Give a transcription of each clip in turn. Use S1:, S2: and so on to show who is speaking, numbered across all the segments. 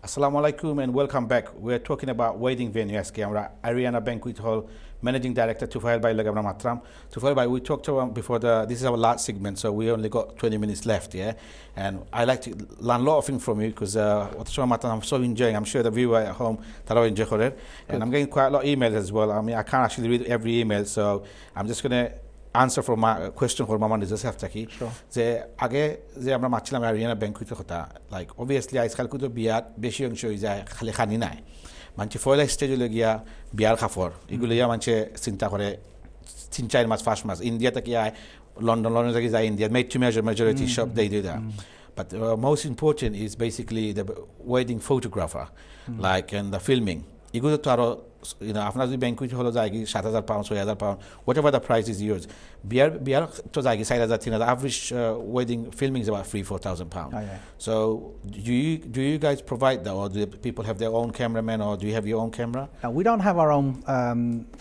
S1: Assalamu alaikum and welcome back. We're talking about wedding venue aske amra Ariana Banquet Hall Managing Director Tufail Bhai lagabra matram. Tufail Bhai, we talked to before this is our last segment, so we only got 20 minutes left, yeah. And I like to learn a lot of things from you because I'm so enjoying. I'm sure the viewer at home that enjoy it, and I'm getting quite a lot of emails as well. I mean, I can't actually read every email, so I'm just gonna answer for my question for Mama Nizas Haftaki.
S2: Sure.
S1: যে আগে যে আমরা মাছিলাম আরিয়ানা ব্যাংকুইটের কথা like obviously আজকাল কিন্তু বিয়াত বেশি অংশ হয়ে যায় খালি খানি নাই মানুষ ফয়লা স্টেজে গিয়া বিয়ার খাফর এগুলো মানুষে চিন্তা করে 3-4 মাস 5 মাস ইন্ডিয়াতে কি আয় লন্ডন থেকে যায় India made to measure majority সব they do that. But most important is basically the wedding photographer, like and the filming. এগুলো তো আরো আপনার যদি ব্যাংকুইট হলো যায় কি 7,000 pounds 6,000 pounds whatever the price is yours বিয়ার তো যায় কি 4,000 3,000 average wedding filming is about 3,000-4,000 pounds.
S2: Oh, yeah.
S1: So do you guys provide that, or do people have their own cameraman, or do you have your own camera?
S2: We don't have our own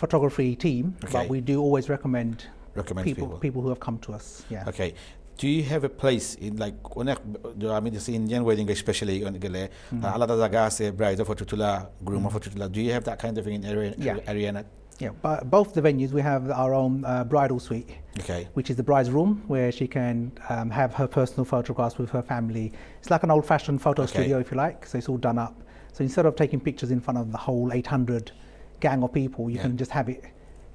S2: photography team, but we do always recommend people who have come to us. Yeah.
S1: Okay. Do you have a place in like I mean this Indian wedding especially on gele alada jaga ase bride photo tula groom photo tula, do you have that kind of thing in Ariana?
S2: Yeah, but both the venues we have our own bridal suite, which is the bride's room where she can have her personal photographs with her family. It's like an old-fashioned photo studio, if you like, so it's all done up. So instead of taking pictures in front of the whole 800 gang of people, you can just have it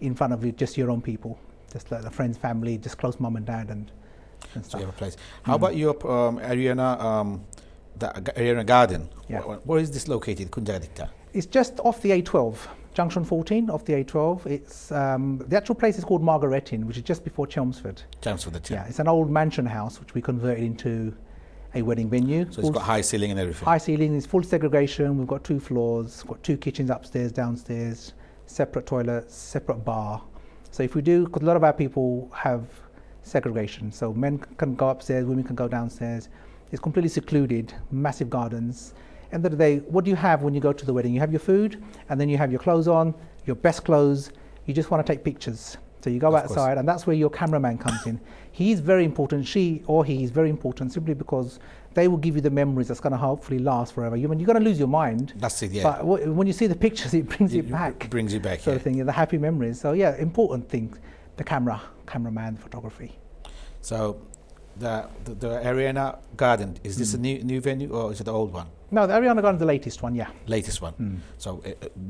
S2: in front of you, just your own people, just like the friends, family, just close mum and dad and stuff.
S1: So you have a place. How about your Ariana the Ariana Garden?
S2: Yeah.
S1: Where is this located? Kunjadita.
S2: It's just off the A12, junction 14 off the A12. It's the actual place is called Margaretin, which is just before Chelmsford. Yeah, it's an old mansion house which we converted into a wedding venue.
S1: So it's got high ceiling and everything.
S2: High ceiling, it's full segregation. We've got 2 floors, got 2 kitchens upstairs, downstairs, separate toilets, separate bar. So if we do, because a lot of our people have segregation, so men can go upstairs, women can go downstairs. It's completely secluded, massive gardens. End of the day, what do you have when you go to the wedding? You have your food, and then you have your clothes on, your best clothes. You just want to take pictures. So you go outside, and that's where your cameraman comes in. He's very important. She or he is very important simply because they will give you the memories that's going to hopefully last forever. You're going to lose your mind.
S1: That's it, yeah.
S2: But when you see the pictures, it brings it back.
S1: Brings you back,
S2: sort of thing, the happy memories. So yeah, important thing, the cameraman, the photography.
S1: So the Ariana Garden, is this a new venue or is it the old one?
S2: No, the Ariana Garden is the latest one, yeah.
S1: Latest one. So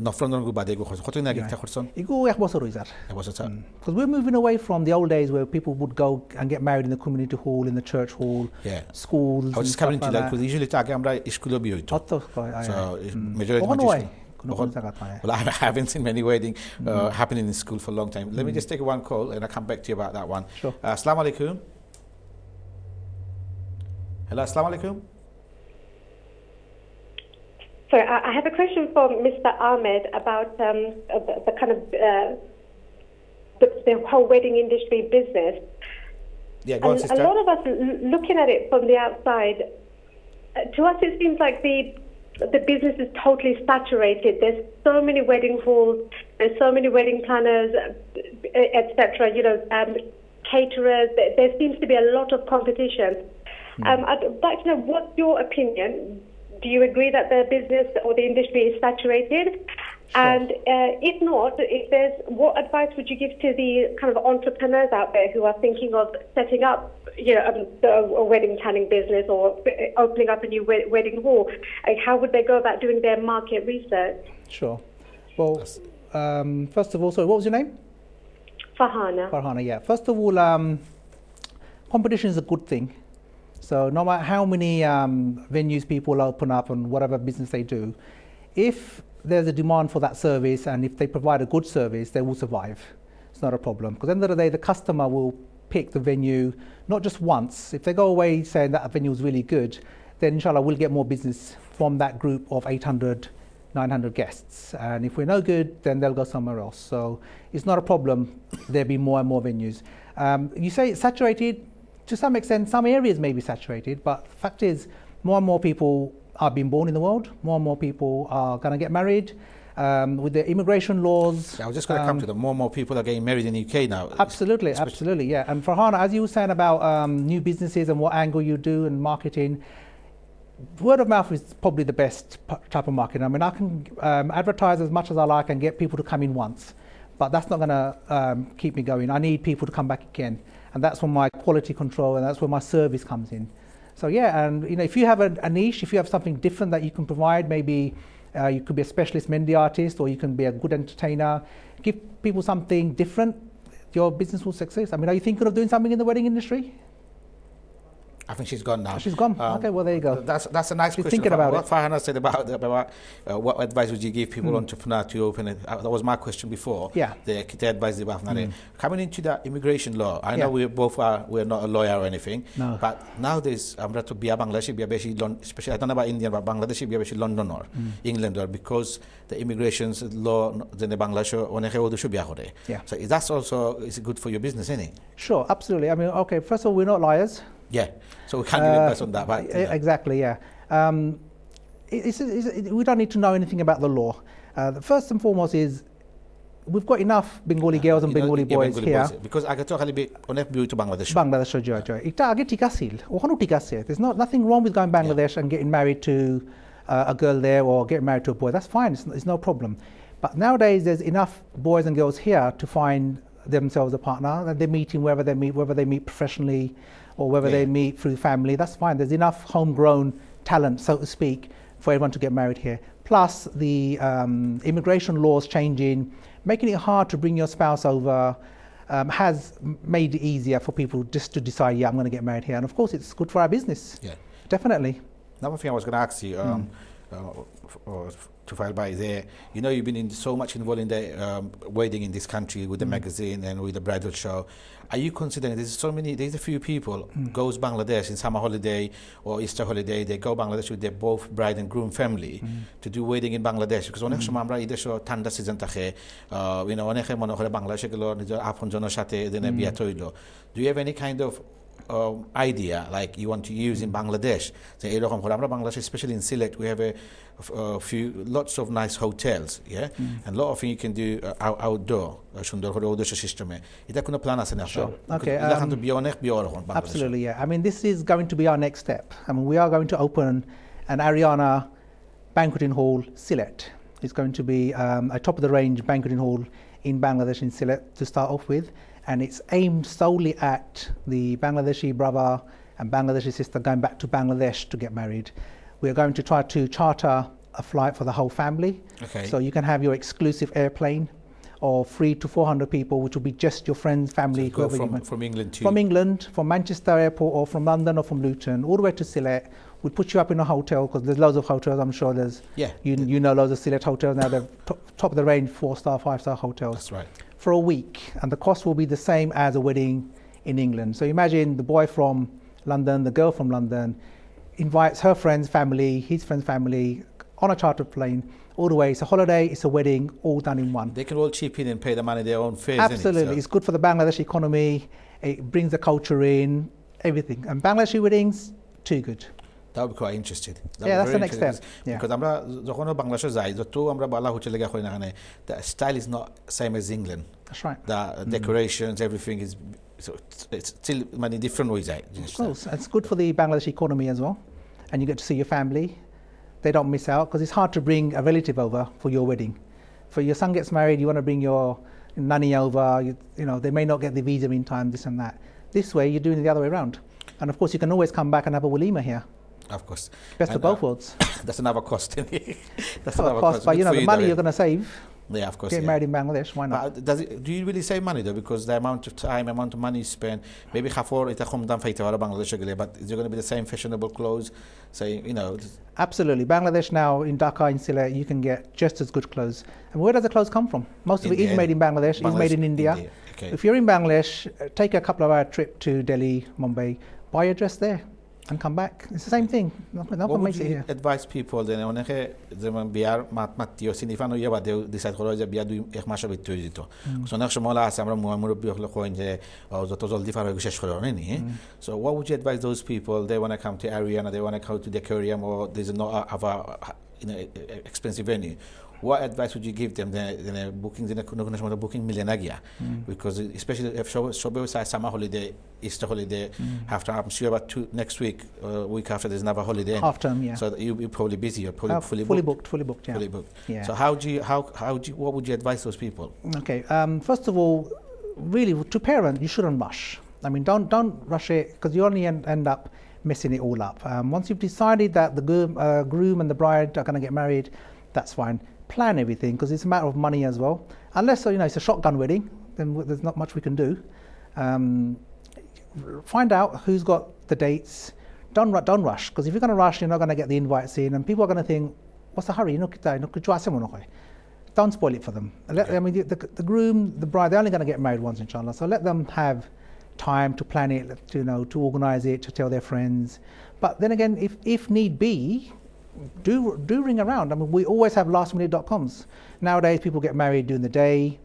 S1: not from the bad ego. What do you think?
S2: Because we're moving away from the old days where people would go and get married in the community hall, in the church hall, schools.
S1: I was just coming to that because usually so majority well, I haven't seen many weddings happening in school for a long time. Let me just take one call and I'll come back to you about that one.
S2: Sure.
S1: Assalamu alaikum. Hello, assalamu alaikum.
S3: Sorry, I have a question for Mr. Ahmed about the kind of the whole wedding industry business.
S1: Yeah, go on, sister.
S3: A lot of us looking at it from the outside, to us it seems like the business is totally saturated. There's so many wedding halls, there's so many wedding planners, etc. Caterers. There seems to be a lot of competition. I'd like to know what's your opinion. Do you agree that the business or the industry is saturated? Sure. And if not, what advice would you give to the kind of entrepreneurs out there who are thinking of setting up, a wedding planning business or opening up a new wedding hall? How would they go about doing their market research?
S2: Sure. Well, first of all, sorry, what was your name?
S3: Farhana,
S2: yeah. First of all, competition is a good thing. So no matter how many venues people open up and whatever business they do, if there's a demand for that service and if they provide a good service, they will survive. It's not a problem. Because at the end of the day, the customer will pick the venue not just once. If they go away saying that venue is really good, then inshallah we'll get more business from that group of 800, 900 guests. And if we're no good, then they'll go somewhere else. So it's not a problem. There'll be more and more venues. You say it's saturated. To some extent, some areas may be saturated, but the fact is, more and more people are being born in the world. More and more people are going to get married. With the immigration laws.
S1: I was just going to come to them. More and more people are getting married in the UK now.
S2: Absolutely, yeah. And Farhana, as you were saying about new businesses and what angle you do and marketing, word of mouth is probably the best type of marketing. I mean, I can advertise as much as I like and get people to come in once, but that's not going to keep me going. I need people to come back again, and that's when my quality control and that's where my service comes in. So yeah, and if you have a niche, if you have something different that you can provide, maybe you could be a specialist Mehndi artist, or you can be a good entertainer. Give people something different, your business will succeed. I mean, are you thinking of doing something in the wedding industry?
S1: I think she's gone now.
S2: She's gone. Okay, well there you go.
S1: That's a nice
S2: She's
S1: question.
S2: Thinking about
S1: what
S2: it.
S1: Farhana said about what advice would you give people entrepreneur to open it? That was my question before.
S2: Yeah.
S1: The kita advice di coming into the immigration law. I know we're not a lawyer or anything.
S2: No.
S1: But now there's amra to biya Bangladeshi biya beshi especially I don't know about Indian but Bangladeshi biya beshi London or England or because the immigration law the Bangladesh oneke odu shu biya kore.
S2: Yeah. So
S1: that's also is good for your business, isn't it?
S2: Sure, absolutely. I mean, okay. First of all, we're not lawyers.
S1: Yeah, so we can't give advice on that. But,
S2: Exactly, yeah. We don't need to know anything about the law. The first and foremost is we've got enough Bengali girls and Bengali boys here.
S1: Because I get to Bangladesh.
S2: Bangladesh, There's nothing wrong with going to Bangladesh and getting married to a girl there or getting married to a boy. That's fine. It's no problem. But nowadays, there's enough boys and girls here to find themselves a partner, and they're meeting wherever they meet, whether they meet professionally or whether they meet through family. That's fine. There's enough homegrown talent, so to speak, for everyone to get married here. Plus, the immigration laws changing, making it hard to bring your spouse over, has made it easier for people just to decide, yeah, I'm going to get married here. And of course, it's good for our business. Yeah, definitely.
S1: Another thing I was going to ask you, to file by there, you've been so much involved in the wedding in this country with the magazine and with the bridal show. Are you considering there's a few people goes Bangladesh in summer holiday or Easter holiday, they go Bangladesh with their both bride and groom family to do wedding in Bangladesh because অনেক সময় আমরা ঈদের সময় ঠান্ডা season থাকে অনেকে মনে করে বাংলাদেশে গেল নিজের আপনজনের সাথে এদিনে বিয়া হইল. Do you have any kind of idea like you want to use in Bangladesh? So এরকম করে আমরা Bangladesh especially in Sylhet we have lots of nice hotels, and a lot of things you can do outdoor সুন্দর করে উদ্দেশ্য সিস্টেমে. এটা কোনো plan আছে না?
S2: Sure. Okay.
S1: Absolutely,
S2: yeah. I mean, this is going to be our next step. I mean, we are going to open an Ariana banqueting hall, Sylhet. It's going to be a top-of-the-range banqueting hall in Bangladesh, in Sylhet, to start off with. And it's aimed solely at the Bangladeshi brother and Bangladeshi sister going back to Bangladesh to get married. We are going to try to charter a flight for the whole family.
S1: Okay.
S2: So you can have your exclusive airplane or 300 to 400 people, which will be just your friends, family,
S1: so from England to...
S2: From England, from Manchester Airport or from London or from Luton, all the way to Sylhet. We'll put you up in a hotel because there's loads of hotels. I'm sure there's...
S1: Yeah.
S2: You know loads of Sylhet hotels now. They're top of the range, 4-star, 5-star hotels.
S1: That's right.
S2: For a week, and the cost will be the same as a wedding in England. So imagine the boy from London, the girl from London, invites her friend's family, his friend's family, on a chartered plane, all the way. It's a holiday, it's a wedding, all done in one.
S1: They can all chip in and pay the money their own fares.
S2: Absolutely. It's good for the Bangladeshi economy, it brings the culture in, everything. And Bangladeshi weddings, too good.
S1: That would be quite interesting.
S2: That's the next step.
S1: Because আমরা যখন বাংলাদেশে যাই যত আমরা বালা হোটেলে গিয়ে করি না কেন the style is not same as England.
S2: That's right.
S1: The decorations, everything is it's still many different ways.
S2: Of course, it's good for the Bangladeshi economy as well, and you get to see your family. They don't miss out because it's hard to bring a relative over for your wedding. For your son gets married, you want to bring your nanny over. They may not get the visa in time, this and that. This way, you're doing it the other way around, and of course, you can always come back and have a walima here.
S1: Of course.
S2: Best of both worlds.
S1: That's another cost. That's
S2: another cost. But the money you're going to save.
S1: Yeah, of course.
S2: Getting married in Bangladesh, why not?
S1: But do you really save money though? Because the amount of time, amount of money you spend, maybe half-hour it's Bangladesh, but is it going to be the same fashionable clothes?
S2: Absolutely. Bangladesh now, in Dhaka, in Sylhet, you can get just as good clothes. And where does the clothes come from? Most of it is made in Bangladesh, is made in India.
S1: Okay.
S2: If you're in Bangladesh, take a couple of hour trip to Delhi, Mumbai, buy your dress there. And come back. It's the same thing.
S1: What would you advise people then? অনেকে যেমন বিয়ার মাতিও সিনিফানো ইয়া বাদেও decide করে যে বিয়া 2-1 মাসের ভিতরে দিত অনেক সময় আছে আমরা মুরব্বী হলে কইন যে যত জলদি পার হয়ে শেষ করে নি so what would you advise those people they want to come to Ariana, they want to go to the aquarium, or there's no other expensive venue, what advice would you give them? The booking, the booking millionaire, because especially if show summer holiday, Easter holiday, after I'm sure about next week, week after there's another holiday.
S2: Half term, yeah.
S1: So you're probably busy. You're probably
S2: fully booked. Yeah.
S1: Fully booked.
S2: Yeah.
S1: So what would you advise those people?
S2: Okay. First of all, really, to parents, you shouldn't rush. I mean, don't rush it, because you only end up messing it all up. Once you've decided that the groom and the bride are going to get married, that's fine. Plan everything, because it's a matter of money as well. Unless it's a shotgun wedding, then there's not much we can do. Find out who's got the dates. Don't rush, because if you're going to rush, you're not going to get the invites in, and people are going to think, what's the hurry? Don't spoil it for them. I mean, the groom, the bride, they're only going to get married once, inshallah. So let them have time to plan it, to organise it, to tell their friends. But then again, if need be, do ring around. I mean, we always have lastminute.coms. Nowadays, people get married during the day,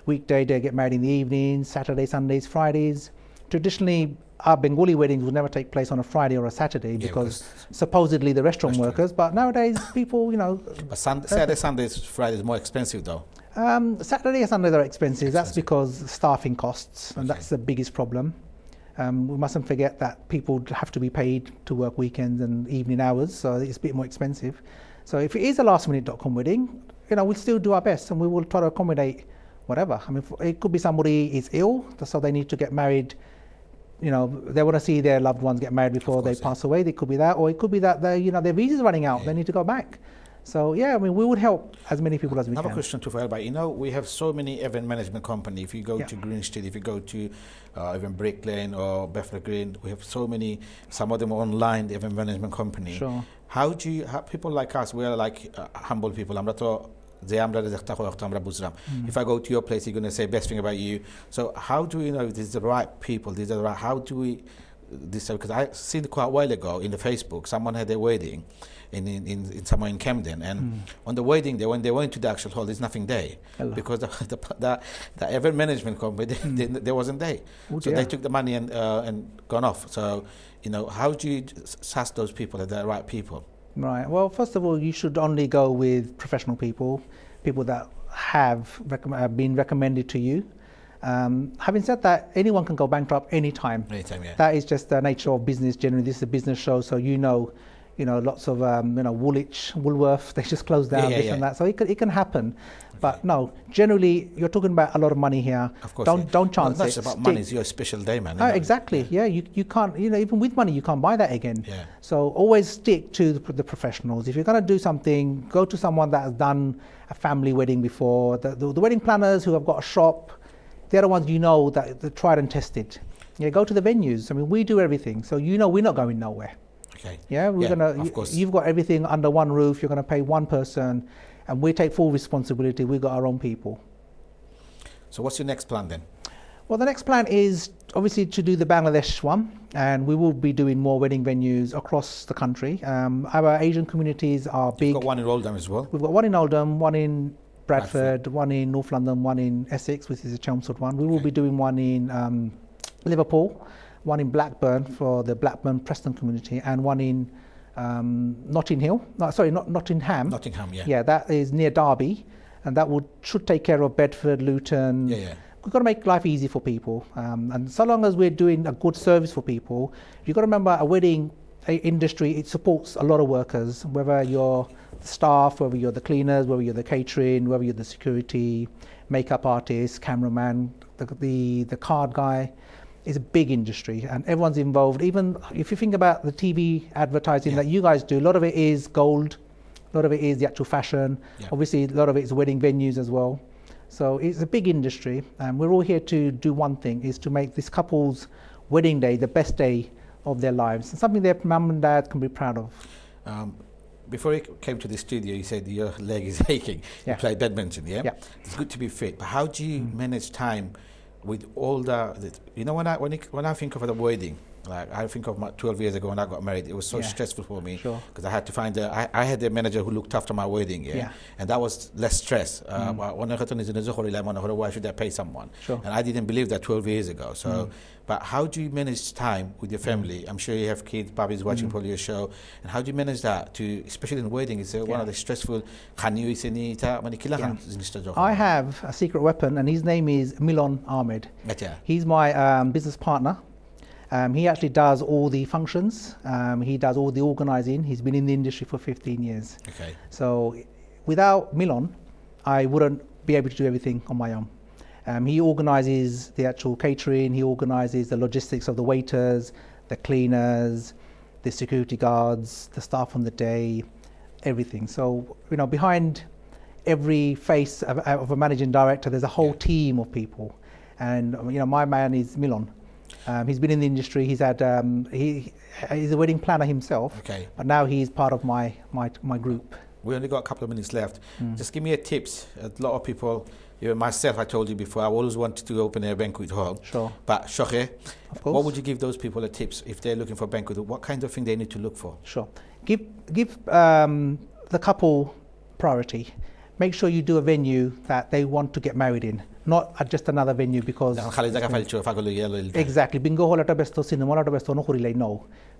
S2: weekday they get married in the evening, Saturday, Sundays, Fridays. Traditionally, our Bengali weddings would never take place on a Friday or a Saturday because supposedly the restaurant workers. But nowadays, people,
S1: But Saturday, Sundays, Friday is more expensive though.
S2: Saturday and Sundays are expensive. That's because staffing costs, and that's the biggest problem. We mustn't forget that people have to be paid to work weekends and evening hours, so it's a bit more expensive. So if it is a lastminute.com wedding, we'll still do our best and we will try to accommodate whatever. I mean, it could be somebody is ill, so they need to get married. They want to see their loved ones get married before they pass away. It could be that, or it could be that their visa's running out. They need to go back. So I mean, we would help as many people as we can.
S1: Another question to Fael, we have so many event management company. If you go to Green Street, if you go to even Brick Lane or Bethnal Green, we have so many. Some of them are online, the event management company.
S2: Sure.
S1: How people like us? We are like humble people. If I go to your place, you're going to say best thing about you. So how do we know if these are the right people? How do we? Because I seen quite a while ago in the Facebook, someone had their wedding in somewhere in Camden, and on the wedding day, when they went to the actual hall, there's nothing there because the event management company they wasn't there. So they took the money and gone off. So how do you suss those people that they're the right people?
S2: Right. Well, first of all, you should only go with professional people that have been recommended to you. Having said that, anyone can go bankrupt anytime.
S1: Yeah.
S2: That is just the nature of business. Generally, this is a business show, so lots of Woolwich, Woolworth, they just closed down and that. So it can happen. But no, generally, you're talking about a lot of money here.
S1: Of course,
S2: don't chance it.
S1: It's about money. It's your special day, man.
S2: Exactly. Yeah, you can't. Even with money, you can't buy that again.
S1: Yeah.
S2: So always stick to the professionals. If you're going to do something, go to someone that has done a family wedding before. The wedding planners who have got a shop, they're the ones that they're tried and tested. Yeah, go to the venues. I mean, we do everything, so we're not going nowhere.
S1: Okay.
S2: Yeah,
S1: of course.
S2: You've got everything under one roof. You're going to pay one person, and we take full responsibility. We've got our own people.
S1: So what's your next plan then?
S2: Well, the next plan is obviously to do the Bangladesh one, and we will be doing more wedding venues across the country. Our Asian communities are big.
S1: You've got one in Oldham as well.
S2: We've got one in Oldham, one in Bradford, one in North London, one in Essex, which is a Chelmsford one. We will be doing one in Liverpool, one in Blackburn for the Blackburn Preston community, and one in Nottingham. Nottingham, yeah. Yeah, that is near Derby, and that should take care of Bedford, Luton.
S1: Yeah.
S2: We've got to make life easy for people, and so long as we're doing a good service for people, you've got to remember a wedding industry, it supports a lot of workers, whether you're the staff, whether you're the cleaners, whether you're the catering, whether you're the security, makeup artist, cameraman, the card guy. It's a big industry and everyone's involved. Even if you think about the TV advertising that you guys do, a lot of it is gold, a lot of it is the actual fashion. Obviously, a lot of it is wedding venues as well. So it's a big industry, and we're all here to do one thing, is to make this couple's wedding day the best day of their lives, and something their mum and dad can be proud of.
S1: Before you came to the studio, you said your leg is aching. You play badminton, yeah? It's good to be fit, but how do you manage time with all when I think of the wedding, Like I think of 12 years ago when I got married, it was so
S2: Yeah.
S1: stressful for me
S2: Sure.
S1: because I had to find I had a manager who looked after my wedding,
S2: Yeah.
S1: and that was less stress. Why should I pay someone?
S2: Sure.
S1: And I didn't believe that 12 years ago. So, but how do you manage time with your family? I'm sure you have kids. Bobby's watching probably your show, and how do you manage that? To especially in wedding, it's one of the stressful.
S2: I have a secret weapon, and his name is Milan Ahmed.
S1: Yeah.
S2: He's my business partner. He actually does all the functions. He does all the organizing. He's been in the industry for 15 years.
S1: Okay.
S2: So without Milan, I wouldn't be able to do everything on my own. He organizes the actual catering. He organizes the logistics of the waiters, the cleaners, the security guards, the staff on the day, everything. So, behind every face of a managing director, there's a whole team of people. And, my man is Milan. He's been in the industry. He's had he's a wedding planner himself.
S1: Okay.
S2: But now he's part of my group.
S1: We only got a couple of minutes left. Just give me a tips. A lot of people, even myself, I told you before, I always wanted to open a banquet hall.
S2: Sure.
S1: But Shokhe,
S2: Of course.
S1: what would you give those people a tips if they're looking for a banquet? What kind of thing they need to look for?
S2: Sure. Give the couple priority. Make sure you do a venue that they want to get married in, not at just another venue because... Exactly. Bingo hall at a besto, cinema at a besto, no hurile, no.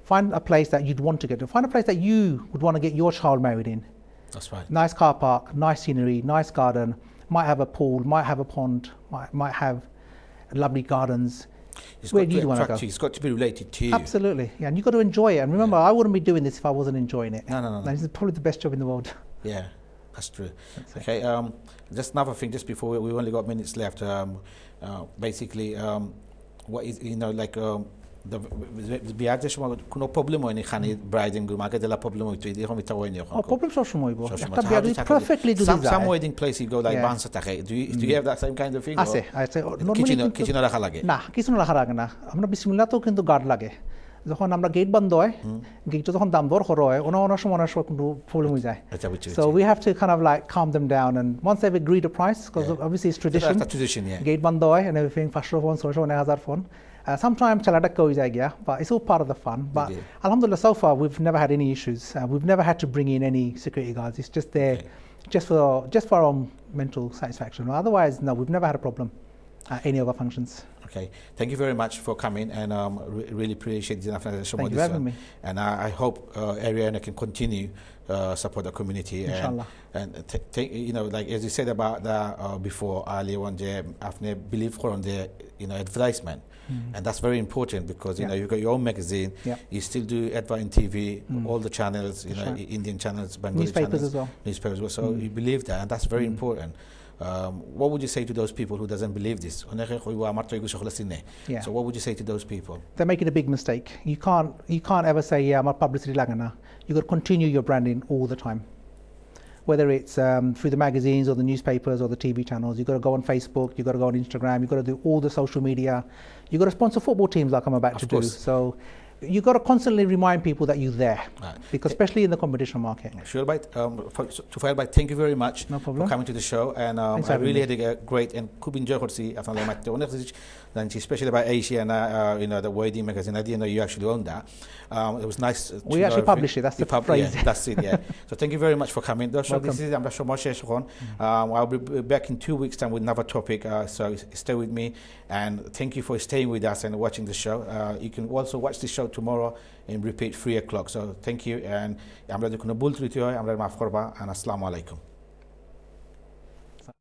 S2: Find a place that you'd want to get to. Find a place that you would want to get your child married in.
S1: That's right.
S2: Nice car park, nice scenery, nice garden, might have a pool, might have a pond, might have lovely gardens. Where do you want to go?
S1: It's got to be related to you.
S2: Absolutely. Yeah, and you've got to enjoy it. And remember, I wouldn't be doing this if I wasn't enjoying it.
S1: No.
S2: This is probably the best job in the world.
S1: Yeah, that's true. Okay, just another thing, just before we only got minutes left. Basically, what is the বিয়ার যে সময় কোনো problem হয়নি খানি bride and groom আগে যেলা problem হইতো এরকম এটা হয়নি এখন
S2: প্রবলেম সব সময় হইবো একটা বিয়া যদি পারফেক্টলি যদি যায়
S1: some wedding place you go like বানসা থাকে do you have that same kind of thing
S2: আছে নরমালি
S1: কিচেন রাখা লাগে
S2: না কিচেন রাখা লাগে না আমরা বিসমিল্লাহ তো কিন্তু গার্ড লাগে যখন আমরা গেট বন্ধ হয় গেটটা যখন দাম দর করা হয় ওনা সময় কিন্তু প্রবলেম হয়ে যায় so we have to kind of like calm them down and once they've agreed a price because obviously it's tradition gate বন্ধ হয় and everything 500 phone 600 1000 phone sometimes chalada go jagya but it's all part of the fun but alhamdulillah so far we've never had any issues we've never had to bring in any security guards it's just there just for our own mental satisfaction otherwise no we've never had a problem at any of our functions.
S1: Okay, thank you very much for coming and really appreciate the
S2: thank you for having me
S1: and I hope Ariana can continue support the community
S2: inshallah
S1: and like as you said about the before earlier one day after believe on the advertisement and that's very important because you've got your own magazine you still do advert in TV all the channels Indian channels Bengali
S2: newspapers
S1: channels so you believe that and that's very important. What would you say to those people who doesn't believe this? So what would you say to those people?
S2: They're making a big mistake. You can't ever say I'm a publicity lagana. You've got to continue your branding all the time. Whether it's through the magazines or the newspapers or the TV channels, you've got to go on Facebook, you've got to go on Instagram, you've got to do all the social media. You've got to sponsor football teams like I'm about to do. So you've got to constantly remind people that you're there, because especially in the competition market.
S1: Sure, thank you very much for coming to the show, and I really had a great and could enjoy what see especially about Asia and the wedding magazine. I didn't know you actually own that. It was nice.
S2: We actually publish it. That's the phrase.
S1: Yeah, that's it. Yeah. So thank you very much for coming. This is I'll be back in 2 weeks' time with another topic. So stay with me, and thank you for staying with us and watching the show. You can also watch the show tomorrow in repeat 3 o'clock. So thank you, and আমরা যখন ভুল ত্রুটি হয় আমরা মাফ করবা, and আসসালামু আলাইকুম.